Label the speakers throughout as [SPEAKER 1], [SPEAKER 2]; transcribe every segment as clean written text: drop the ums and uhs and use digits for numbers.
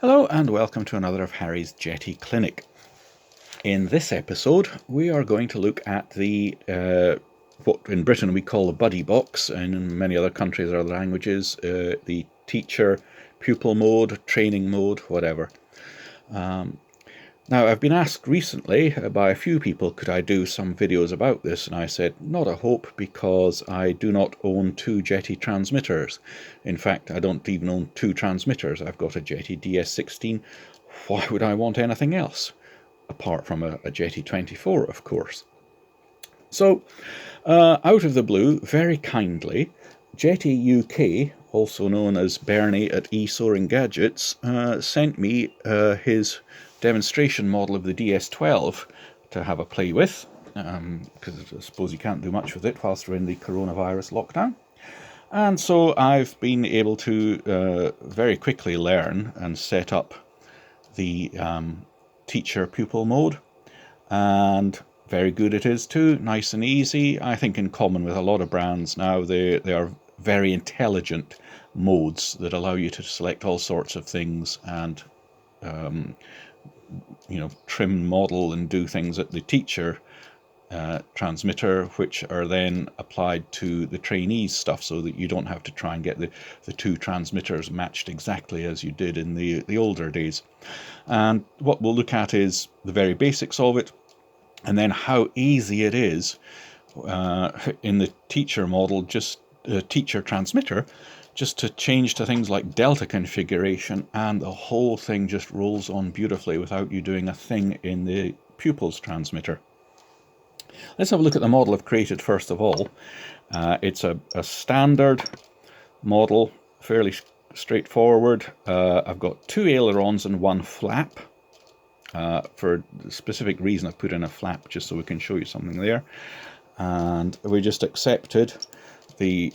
[SPEAKER 1] Hello and welcome to another of Harry's Jeti Clinic. In this episode we are going to look at the what in Britain we call the buddy box, and in many other countries or other languages the teacher pupil mode, training mode, whatever. Now, I've been asked recently by a few people, could I do some videos about this? And I said, not a hope, because I do not own two Jeti transmitters. In fact, I don't even own two transmitters. I've got a Jeti DS16. Why would I want anything else? Apart from a Jeti 24, of course. So, out of the blue, very kindly, Jeti UK, also known as Bernie at eSoaring Gadgets, sent me his demonstration model of the DS12 to have a play with, because I suppose you can't do much with it whilst we're in the coronavirus lockdown. And so I've been able to very quickly learn and set up the teacher pupil mode, and very good it is too, nice and easy. I think in common with a lot of brands now, they are very intelligent modes that allow you to select all sorts of things and trim model and do things at the teacher transmitter, which are then applied to the trainees stuff, so that you don't have to try and get the two transmitters matched exactly as you did in the older days. And what we'll look at is the very basics of it, and then how easy it is in the teacher model, just teacher transmitter, just to change to things like delta configuration, and the whole thing just rolls on beautifully without you doing a thing in the pupils transmitter. Let's have a look at the model I've created first of all. It's a standard model, fairly straightforward. I've got two ailerons and one flap. For the specific reason I've put in a flap just so we can show you something there. And we just accepted the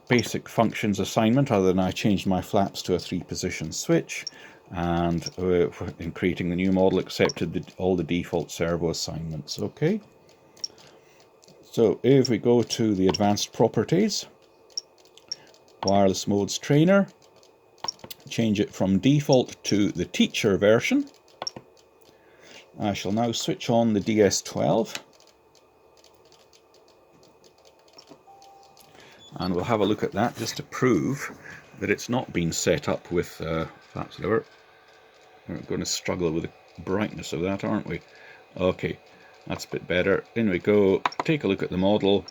[SPEAKER 1] basic functions assignment, other than I changed my flaps to a 3-position switch, and in creating the new model accepted all the default servo assignments. Okay, so if we go to the advanced properties, wireless modes trainer, change it from default to the teacher version. I shall now switch on the DS12, and we'll have a look at that just to prove that it's not been set up with flaps. Whatever. We're going to struggle with the brightness of that, aren't we? Okay, that's a bit better. In we go. Take a look at the model.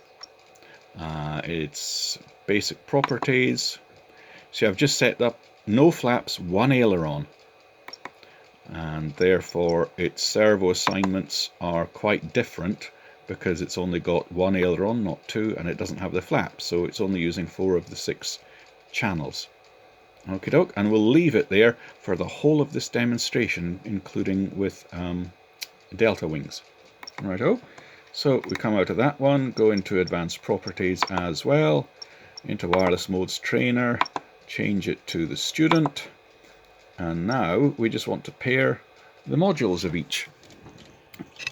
[SPEAKER 1] It's basic properties. See, I've just set up no flaps, one aileron, and therefore its servo assignments are quite different, because it's only got one aileron, not two, and it doesn't have the flaps, so it's only using 4 of the 6 channels. Okie doke, and we'll leave it there for the whole of this demonstration, including with delta wings. Righto, so we come out of that one, go into advanced properties as well, into wireless modes trainer, change it to the student, and now we just want to pair the modules of each.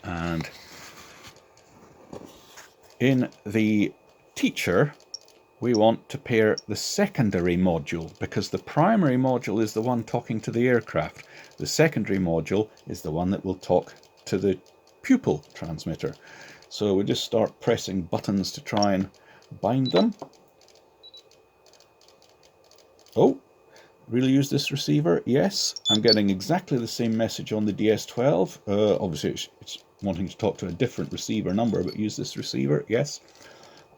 [SPEAKER 1] And in the teacher, we want to pair the secondary module, because the primary module is the one talking to the aircraft. The secondary module is the one that will talk to the pupil transmitter. So we just start pressing buttons to try and bind them. Oh, really use this receiver? Yes, I'm getting exactly the same message on the DS12. Obviously it's wanting to talk to a different receiver number, but use this receiver, yes.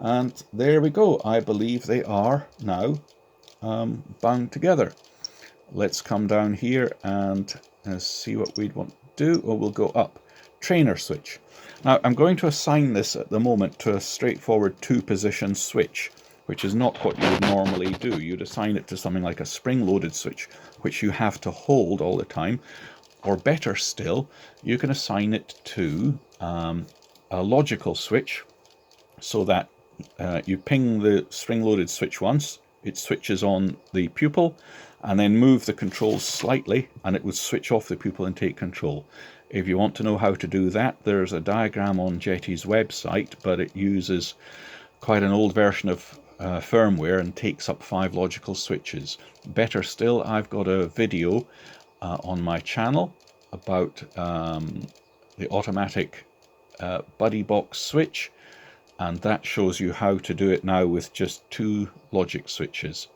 [SPEAKER 1] And there we go. I believe they are now bound together. Let's come down here and see what we'd want to do. Oh, we'll go up. Trainer switch. Now, I'm going to assign this at the moment to a straightforward 2-position switch, which is not what you would normally do. You'd assign it to something like a spring-loaded switch, which you have to hold all the time. Or better still, you can assign it to a logical switch, so that you ping the spring-loaded switch once, it switches on the pupil, and then move the controls slightly, and it would switch off the pupil and take control. If you want to know how to do that, there's a diagram on Jeti's website, but it uses quite an old version of firmware and takes up 5 logical switches. Better still, I've got a video on my channel about the automatic buddy box switch, and that shows you how to do it now with just 2 logic switches.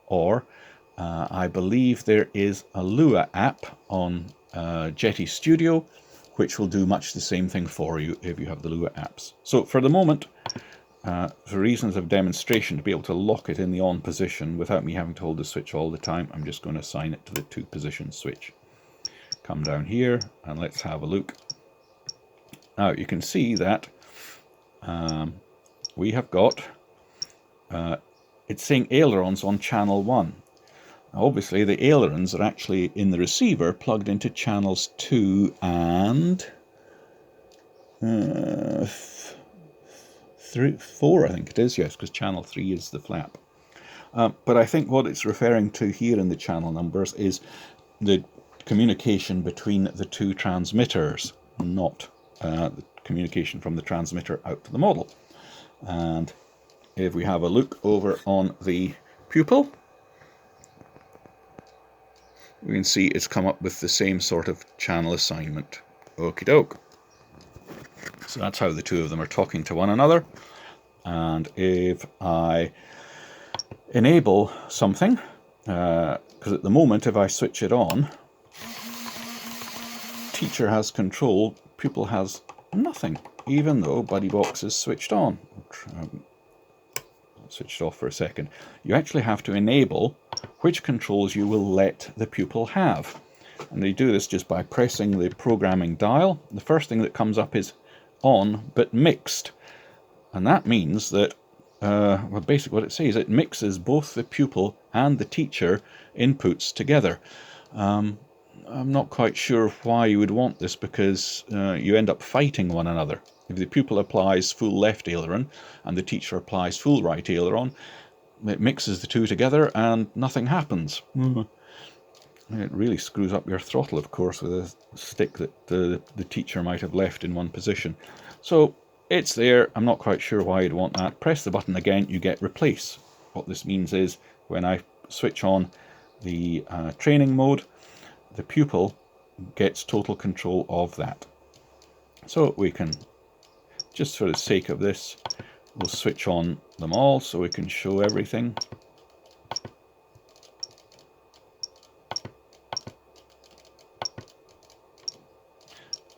[SPEAKER 1] Or I believe there is a Lua app on Jeti Studio which will do much the same thing for you if you have the Lua apps. So for the moment, for reasons of demonstration, to be able to lock it in the on position without me having to hold the switch all the time, I'm just going to assign it to the 2 position switch. Come down here and let's have a look. Now you can see that we have got, it's saying ailerons on channel 1. Now obviously the ailerons are actually in the receiver plugged into channels 2 and 4, I think it is, yes, because channel 3 is the flap. But I think what it's referring to here in the channel numbers is the communication between the 2 transmitters, not the communication from the transmitter out to the model. And if we have a look over on the pupil, we can see it's come up with the same sort of channel assignment. Okie doke. So that's how the 2 of them are talking to one another. And if I enable something, because at the moment if I switch it on, teacher has control, pupil has nothing, even though buddy box is switched on. Switched off for a second. You actually have to enable which controls you will let the pupil have. And they do this just by pressing the programming dial. The first thing that comes up is on but mixed. And that means that, well, basically what it says, it mixes both the pupil and the teacher inputs together. I'm not quite sure why you would want this, because you end up fighting one another. If the pupil applies full left aileron and the teacher applies full right aileron, it mixes the 2 together and nothing happens. It really screws up your throttle, of course, with a stick that the teacher might have left in one position. So it's there. I'm not quite sure why you'd want that. Press the button again, you get replace. What this means is when I switch on the training mode, the pupil gets total control of that. So we can, just for the sake of this, we'll switch on them all so we can show everything.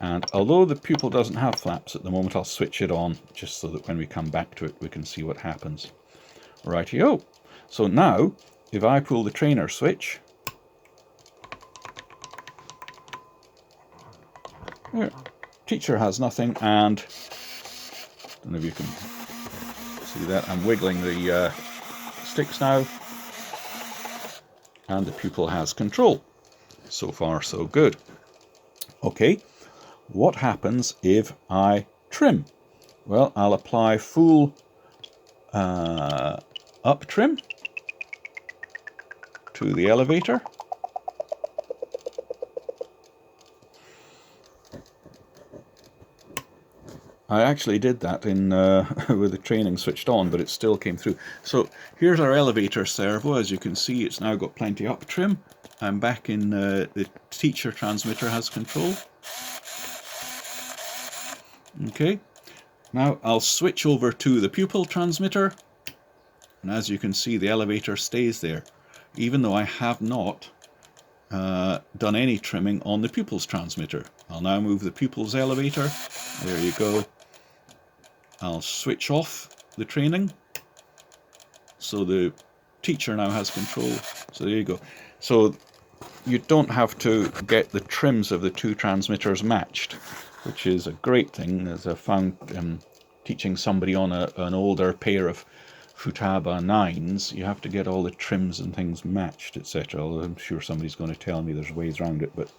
[SPEAKER 1] And although the pupil doesn't have flaps at the moment, I'll switch it on just so that when we come back to it we can see what happens. Rightio. So now if I pull the trainer switch, here, teacher has nothing, and I don't know if you can see that, I'm wiggling the sticks now, and the pupil has control. So far so good. Okay, what happens if I trim? Well, I'll apply full up trim to the elevator. I actually did that in with the training switched on, but it still came through. So here's our elevator servo. As you can see, it's now got plenty up trim. I'm back in the teacher transmitter has control. Okay, now I'll switch over to the pupil transmitter, and as you can see, the elevator stays there, even though I have not done any trimming on the pupil's transmitter. I'll now move the pupil's elevator. There you go. I'll switch off the training, so the teacher now has control. So there you go. So you don't have to get the trims of the 2 transmitters matched, which is a great thing, as I found teaching somebody on an older pair of Futaba 9s. You have to get all the trims and things matched, etc. Although I'm sure somebody's going to tell me there's ways around it, but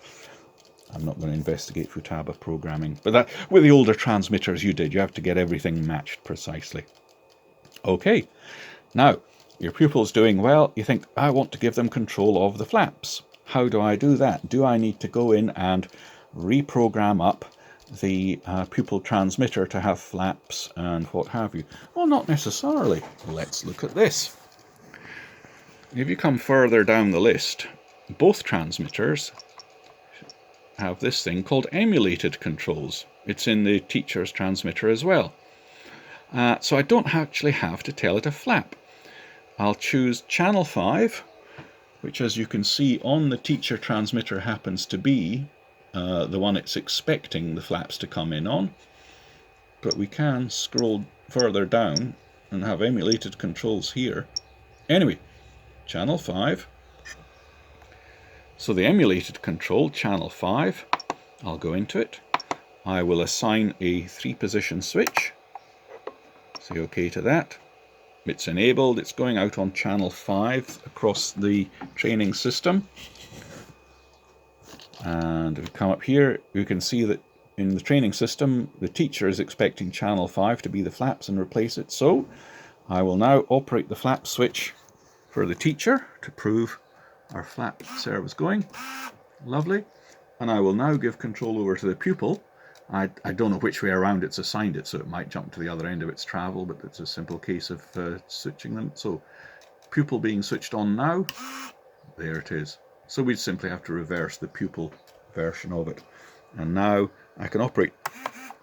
[SPEAKER 1] I'm not going to investigate Futaba programming. But that, with the older transmitters you have to get everything matched precisely. Okay, now your pupil's doing well. You think, I want to give them control of the flaps. How do I do that? Do I need to go in and reprogram up the pupil transmitter to have flaps and what have you? Well, not necessarily. Let's look at this. If you come further down the list, both transmitters have this thing called emulated controls. It's in the teacher's transmitter as well. So I don't actually have to tell it a flap. I'll choose channel 5, which as you can see on the teacher transmitter happens to be the one it's expecting the flaps to come in on. But we can scroll further down and have emulated controls here. Anyway, channel 5. So the emulated control, channel 5, I'll go into it. I will assign a 3-position switch. Say OK to that. It's enabled. It's going out on channel 5 across the training system. And if we come up here, you can see that in the training system, the teacher is expecting channel 5 to be the flaps and replace it. So I will now operate the flap switch for the teacher to prove our flap serve is going. Lovely. And I will now give control over to the pupil. I don't know which way around it's assigned it, so it might jump to the other end of its travel, but it's a simple case of switching them. So pupil being switched on now. There it is. So we simply have to reverse the pupil version of it. And now I can operate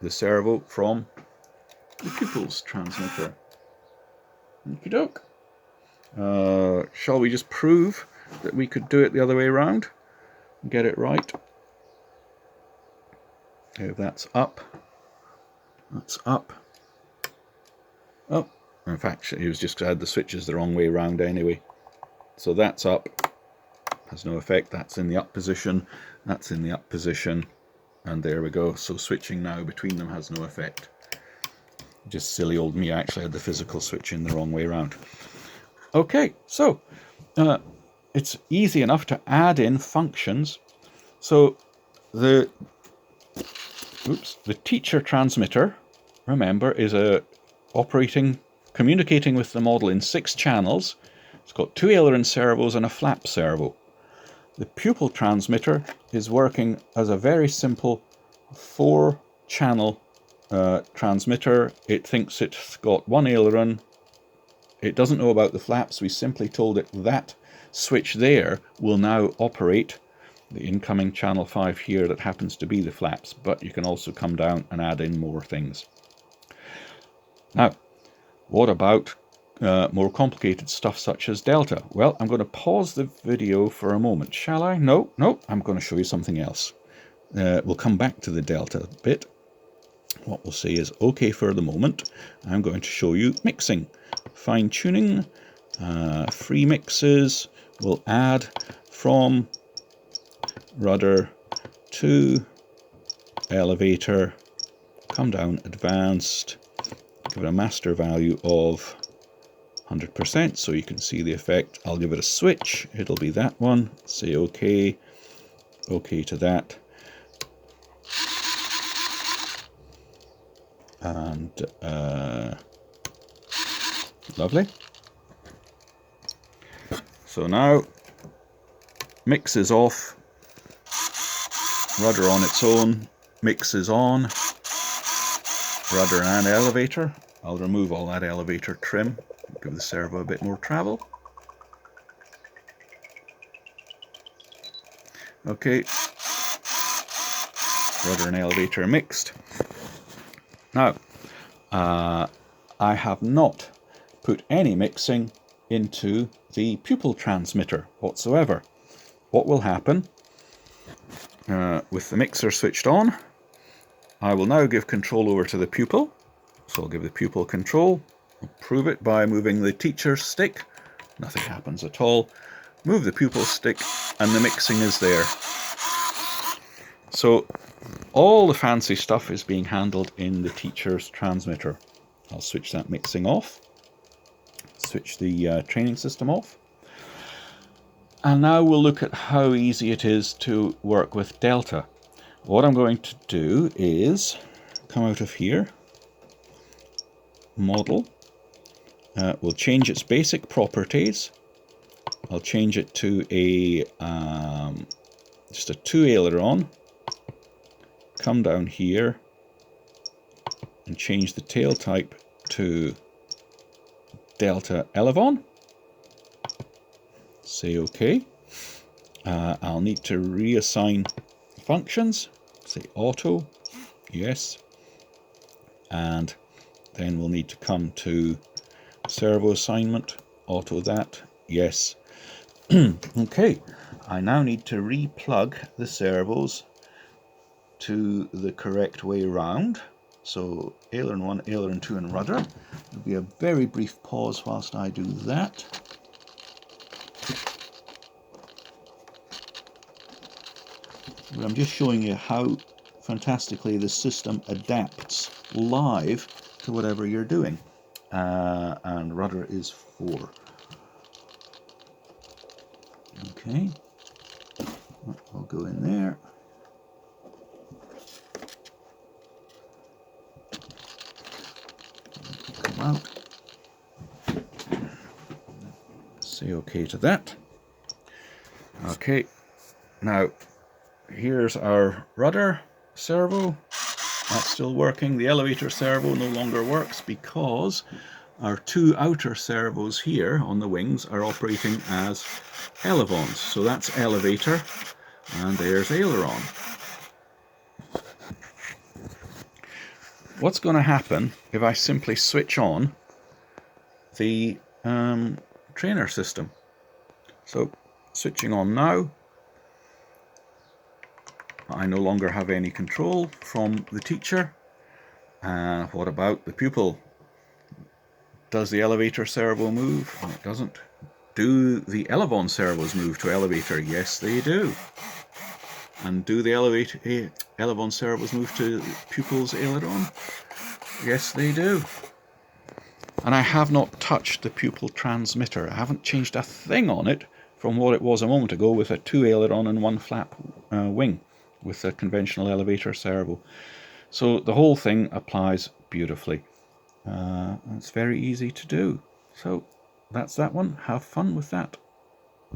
[SPEAKER 1] the servo from the pupil's transmitter. Okie doke. Shall we just prove that we could do it the other way around and get it right? If that's up, that's up. Oh, in fact, it was just I had the switches the wrong way around anyway. So that's up, has no effect. That's in the up position, that's in the up position, and there we go. So switching now between them has no effect. Just silly old me, I actually had the physical switch in the wrong way around. Okay, so it's easy enough to add in functions. So the teacher transmitter, remember, is communicating with the model in 6 channels. It's got 2 aileron servos and a flap servo. The pupil transmitter is working as a very simple 4-channel transmitter. It thinks it's got 1 aileron. It doesn't know about the flaps. We simply told it that switch there will now operate the incoming channel 5 here that happens to be the flaps, but you can also come down and add in more things. Now, what about more complicated stuff such as delta? Well, I'm going to pause the video for a moment, shall I? No, I'm going to show you something else. We'll come back to the delta bit. What we'll say is, okay, for the moment, I'm going to show you mixing. Fine-tuning, free mixes, we'll add from rudder to elevator, come down advanced, give it a master value of 100% so you can see the effect. I'll give it a switch, it'll be that one, say OK, OK to that, and lovely. So now mix is off, rudder on its own, mix is on, rudder and elevator. I'll remove all that elevator trim, give the servo a bit more travel. Okay, rudder and elevator mixed. Now, I have not put any mixing into the pupil transmitter whatsoever. What will happen with the mixer switched on, I will now give control over to the pupil. So I'll give the pupil control. I'll prove it by moving the teacher's stick. Nothing happens at all. Move the pupil stick and the mixing is there. So all the fancy stuff is being handled in the teacher's transmitter. I'll switch that mixing off. Switch the training system off. And now we'll look at how easy it is to work with delta. What I'm going to do is come out of here, model, we'll change its basic properties. I'll change it to a just a 2 aileron, come down here and change the tail type to Delta Elevon. Say OK. I'll need to reassign functions. Say auto. Yes. And then we'll need to come to servo assignment. Auto that. Yes. Okay. I now need to re-plug the servos to the correct way round. So aileron 1, aileron 2 and rudder. There'll be a very brief pause whilst I do that. But I'm just showing you how fantastically the system adapts live to whatever you're doing. And rudder is 4. Okay. I'll go in there. Come out. Say OK to that. Okay. Now, here's our rudder servo. That's still working. The elevator servo no longer works because our 2 outer servos here on the wings are operating as elevons. So that's elevator, and there's aileron. What's going to happen if I simply switch on the trainer system? So switching on now. I no longer have any control from the teacher. What about the pupil? Does the elevator servo move? No, it doesn't. Do the elevon servos move to elevator? Yes, they do. And do the elevon servos move to pupil's aileron? Yes, they do. And I have not touched the pupil transmitter. I haven't changed a thing on it from what it was a moment ago with a 2 aileron and 1 flap wing with a conventional elevator servo. So the whole thing applies beautifully. It's very easy to do. So that's that one. Have fun with that.